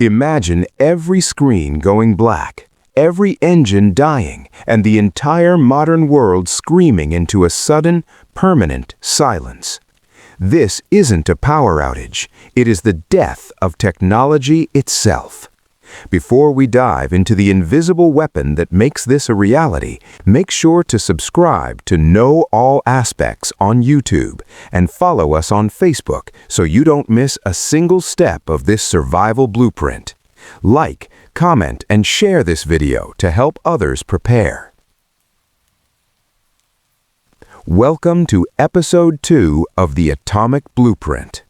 Imagine every screen going black, every engine dying, and the entire modern world screaming into a sudden, permanent silence. This isn't a power outage. It is the death of technology itself. Before we dive into the invisible weapon that makes this a reality, make sure to subscribe to Know All Aspects on YouTube and follow us on Facebook so you don't miss a single step of this survival blueprint. Like, comment, and share this video to help others prepare. Welcome to Episode 2 of the Atomic Blueprint.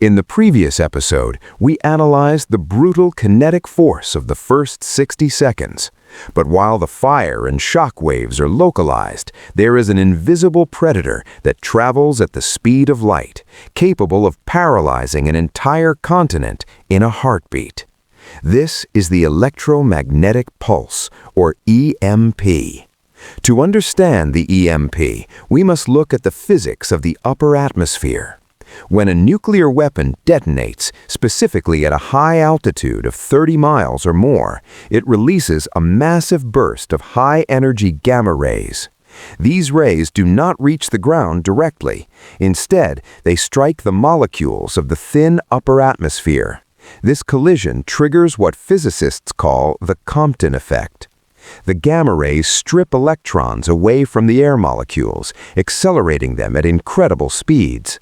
In the previous episode, we analyzed the brutal kinetic force of the first 60 seconds. But while the fire and shock waves are localized, there is an invisible predator that travels at the speed of light, capable of paralyzing an entire continent in a heartbeat. This is the electromagnetic pulse, or EMP. To understand the EMP, we must look at the physics of the upper atmosphere. When a nuclear weapon detonates, specifically at a high altitude of 30 miles or more, it releases a massive burst of high-energy gamma rays. These rays do not reach the ground directly. Instead, they strike the molecules of the thin upper atmosphere. This collision triggers what physicists call the Compton effect. The gamma rays strip electrons away from the air molecules, accelerating them at incredible speeds.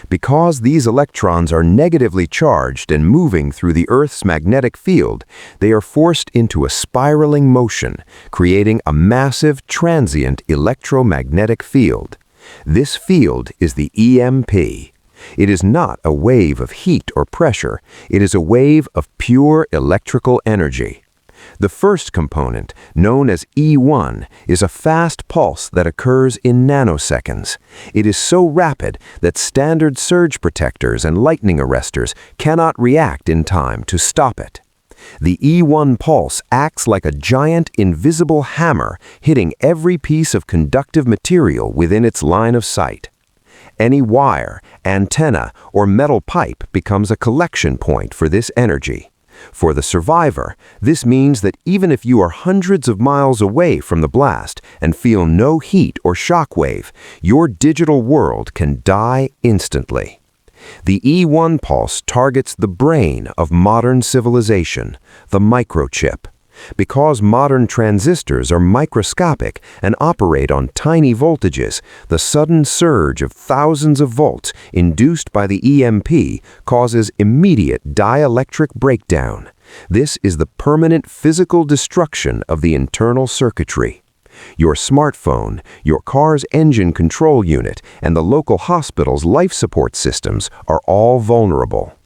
Because these electrons are negatively charged and moving through the Earth's magnetic field, they are forced into a spiraling motion, creating a massive transient electromagnetic field. This field is the EMP. It is not a wave of heat or pressure. It is a wave of pure electrical energy. The first component, known as E1, is a fast pulse that occurs in nanoseconds. It is so rapid that standard surge protectors and lightning arresters cannot react in time to stop it. The E1 pulse acts like a giant invisible hammer, hitting every piece of conductive material within its line of sight. Any wire, antenna, or metal pipe becomes a collection point for this energy. For the survivor, this means that even if you are hundreds of miles away from the blast and feel no heat or shock wave, your digital world can die instantly. The E1 pulse targets the brain of modern civilization, the microchip. Because modern transistors are microscopic and operate on tiny voltages, the sudden surge of thousands of volts induced by the EMP causes immediate dielectric breakdown. This is the permanent physical destruction of the internal circuitry. Your smartphone, your car's engine control unit, and the local hospital's life support systems are all vulnerable.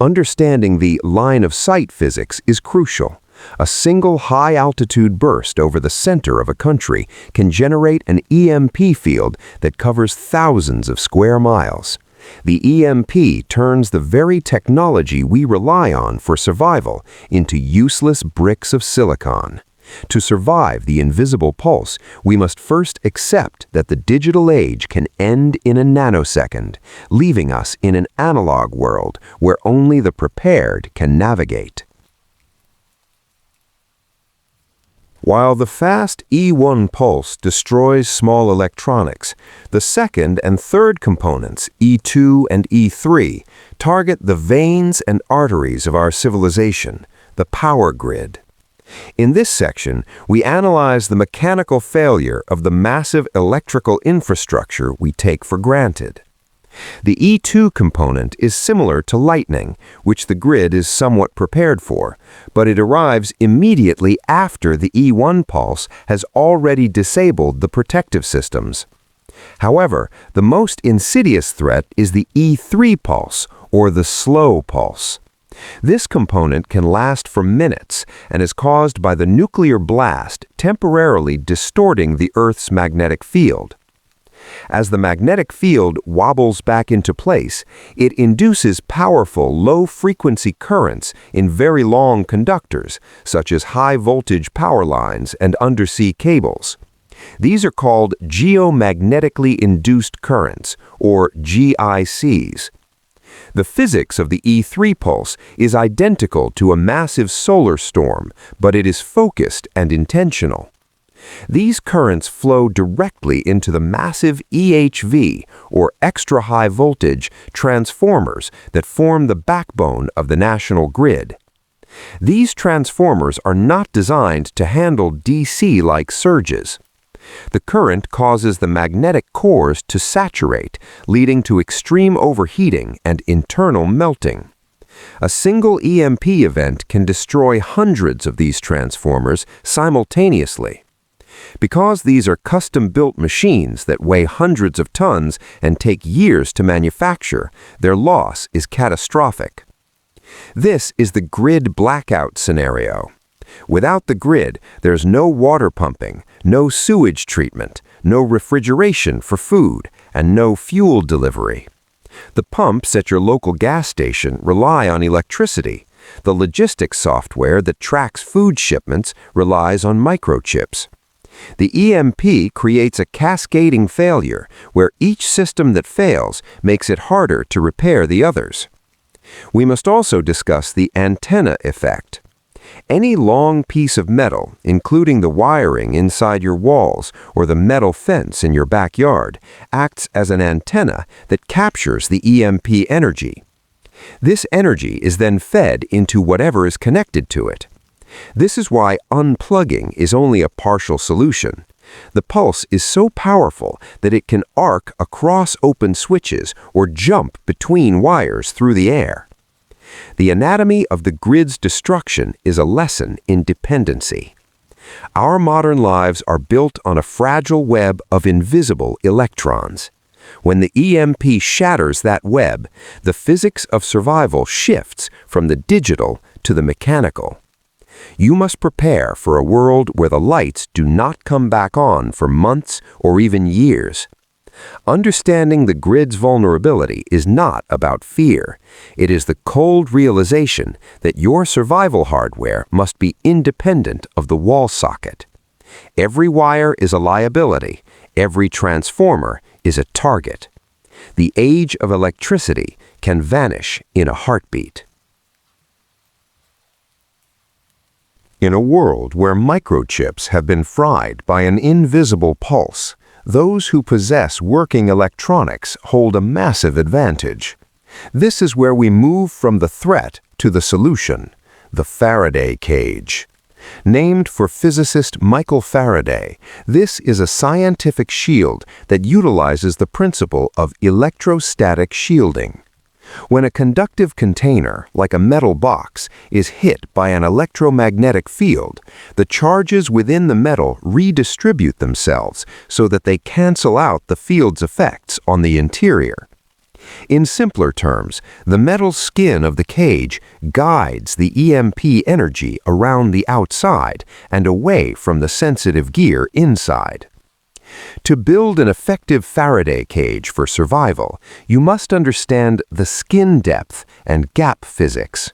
Understanding the line-of-sight physics is crucial. A single high-altitude burst over the center of a country can generate an EMP field that covers thousands of square miles. The EMP turns the very technology we rely on for survival into useless bricks of silicon. To survive the invisible pulse, we must first accept that the digital age can end in a nanosecond, leaving us in an analog world where only the prepared can navigate. While the fast E1 pulse destroys small electronics, the second and third components, E2 and E3, target the veins and arteries of our civilization, the power grid. In this section, we analyze the mechanical failure of the massive electrical infrastructure we take for granted. The E2 component is similar to lightning, which the grid is somewhat prepared for, but it arrives immediately after the E1 pulse has already disabled the protective systems. However, the most insidious threat is the E3 pulse, or the slow pulse. This component can last for minutes and is caused by the nuclear blast temporarily distorting the Earth's magnetic field. As the magnetic field wobbles back into place, it induces powerful low-frequency currents in very long conductors, such as high-voltage power lines and undersea cables. These are called geomagnetically induced currents, or GICs. The physics of the E3 pulse is identical to a massive solar storm, but it is focused and intentional. These currents flow directly into the massive EHV, or extra high voltage, transformers that form the backbone of the national grid. These transformers are not designed to handle DC-like surges. The current causes the magnetic cores to saturate, leading to extreme overheating and internal melting. A single EMP event can destroy hundreds of these transformers simultaneously. Because these are custom-built machines that weigh hundreds of tons and take years to manufacture, their loss is catastrophic. This is the grid blackout scenario. Without the grid, there's no water pumping, no sewage treatment, no refrigeration for food, and no fuel delivery. The pumps at your local gas station rely on electricity. The logistics software that tracks food shipments relies on microchips. The EMP creates a cascading failure where each system that fails makes it harder to repair the others. We must also discuss the antenna effect. Any long piece of metal, including the wiring inside your walls or the metal fence in your backyard, acts as an antenna that captures the EMP energy. This energy is then fed into whatever is connected to it. This is why unplugging is only a partial solution. The pulse is so powerful that it can arc across open switches or jump between wires through the air. The anatomy of the grid's destruction is a lesson in dependency. Our modern lives are built on a fragile web of invisible electrons. When the EMP shatters that web, the physics of survival shifts from the digital to the mechanical. You must prepare for a world where the lights do not come back on for months or even years. Understanding the grid's vulnerability is not about fear. It is the cold realization that your survival hardware must be independent of the wall socket. Every wire is a liability. Every transformer is a target. The age of electricity can vanish in a heartbeat. In a world where microchips have been fried by an invisible pulse, those who possess working electronics hold a massive advantage. This is where we move from the threat to the solution, the Faraday cage. Named for physicist Michael Faraday, this is a scientific shield that utilizes the principle of electrostatic shielding. When a conductive container, like a metal box, is hit by an electromagnetic field, the charges within the metal redistribute themselves so that they cancel out the field's effects on the interior. In simpler terms, the metal skin of the cage guides the EMP energy around the outside and away from the sensitive gear inside. To build an effective Faraday cage for survival, you must understand the skin depth and gap physics.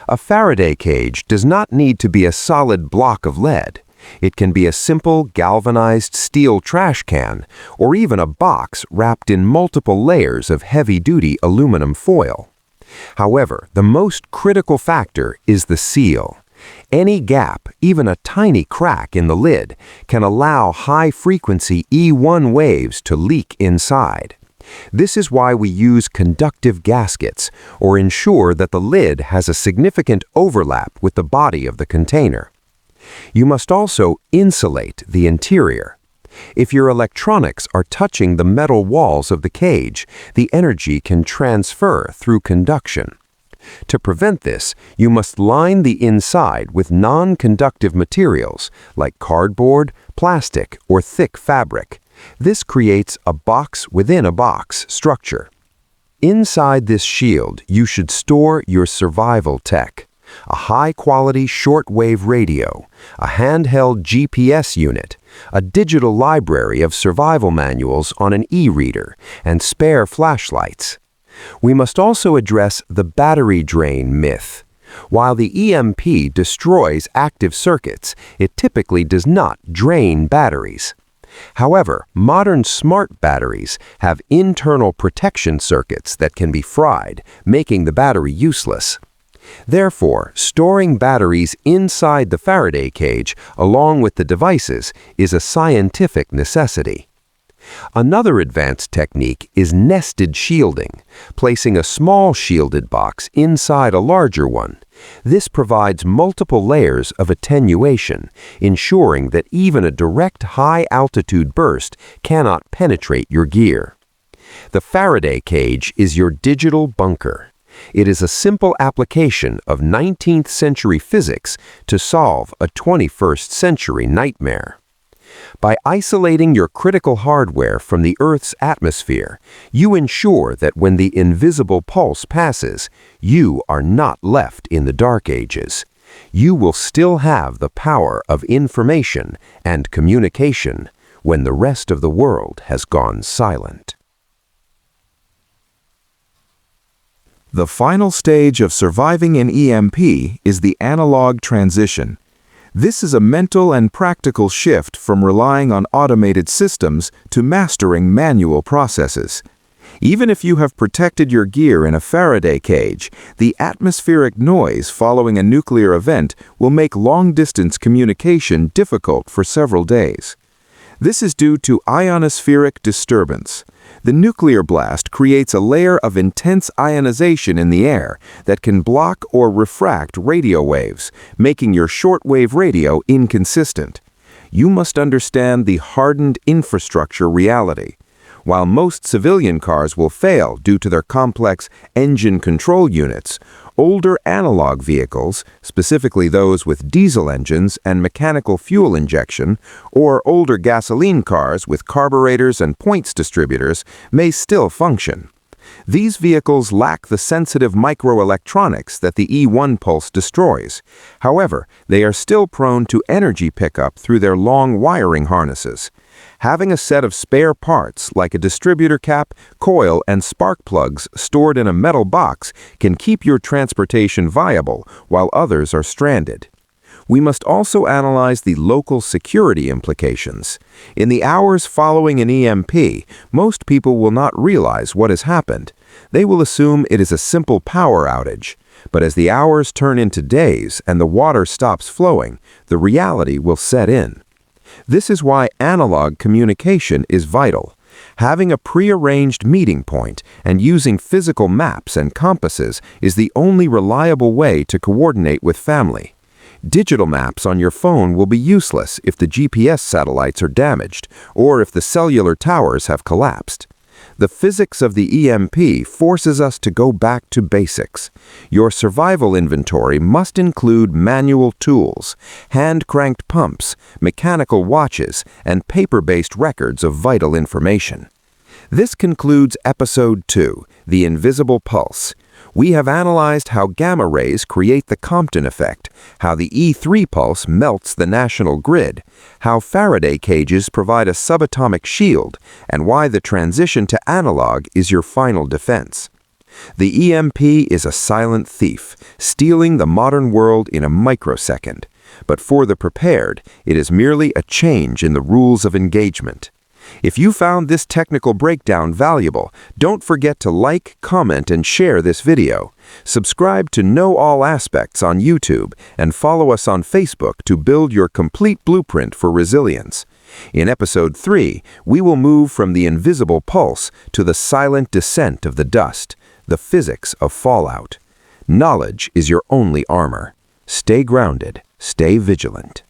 A Faraday cage does not need to be a solid block of lead. It can be a simple galvanized steel trash can, or even a box wrapped in multiple layers of heavy-duty aluminum foil. However, the most critical factor is the seal. Any gap, even a tiny crack in the lid, can allow high-frequency E1 waves to leak inside. This is why we use conductive gaskets, or ensure that the lid has a significant overlap with the body of the container. You must also insulate the interior. If your electronics are touching the metal walls of the cage, the energy can transfer through conduction. To prevent this, you must line the inside with non-conductive materials like cardboard, plastic, or thick fabric. This creates a box within a box structure. Inside this shield, you should store your survival tech: a high-quality shortwave radio, a handheld GPS unit, a digital library of survival manuals on an e-reader, and spare flashlights. We must also address the battery drain myth. While the EMP destroys active circuits, it typically does not drain batteries. However, modern smart batteries have internal protection circuits that can be fried, making the battery useless. Therefore, storing batteries inside the Faraday cage along with the devices is a scientific necessity. Another advanced technique is nested shielding, placing a small shielded box inside a larger one. This provides multiple layers of attenuation, ensuring that even a direct high-altitude burst cannot penetrate your gear. The Faraday cage is your digital bunker. It is a simple application of 19th century physics to solve a 21st century nightmare. By isolating your critical hardware from the Earth's atmosphere, you ensure that when the invisible pulse passes, you are not left in the dark ages. You will still have the power of information and communication when the rest of the world has gone silent. The final stage of surviving an EMP is the analog transition. This is a mental and practical shift from relying on automated systems to mastering manual processes. Even if you have protected your gear in a Faraday cage, the atmospheric noise following a nuclear event will make long-distance communication difficult for several days. This is due to ionospheric disturbance. The nuclear blast creates a layer of intense ionization in the air that can block or refract radio waves, making your shortwave radio inconsistent. You must understand the hardened infrastructure reality. While most civilian cars will fail due to their complex engine control units, older analog vehicles, specifically those with diesel engines and mechanical fuel injection, or older gasoline cars with carburetors and points distributors, may still function. These vehicles lack the sensitive microelectronics that the E1 pulse destroys. However, they are still prone to energy pickup through their long wiring harnesses. Having a set of spare parts like a distributor cap, coil, and spark plugs stored in a metal box can keep your transportation viable while others are stranded. We must also analyze the local security implications. In the hours following an EMP, most people will not realize what has happened. They will assume it is a simple power outage. But as the hours turn into days and the water stops flowing, the reality will set in. This is why analog communication is vital. Having a prearranged meeting point and using physical maps and compasses is the only reliable way to coordinate with family. Digital maps on your phone will be useless if the GPS satellites are damaged or if the cellular towers have collapsed. The physics of the EMP forces us to go back to basics. Your survival inventory must include manual tools, hand-cranked pumps, mechanical watches, and paper-based records of vital information. This concludes Episode 2, The Invisible Pulse. We have analyzed how gamma rays create the Compton effect, how the E3 pulse melts the national grid, how Faraday cages provide a subatomic shield, and why the transition to analog is your final defense. The EMP is a silent thief, stealing the modern world in a microsecond. But for the prepared, it is merely a change in the rules of engagement. If you found this technical breakdown valuable, don't forget to like, comment, and share this video. Subscribe to Know All Aspects on YouTube and follow us on Facebook to build your complete blueprint for resilience. In Episode 3, we will move from the invisible pulse to the silent descent of the dust, the physics of fallout. Knowledge is your only armor. Stay grounded, stay vigilant.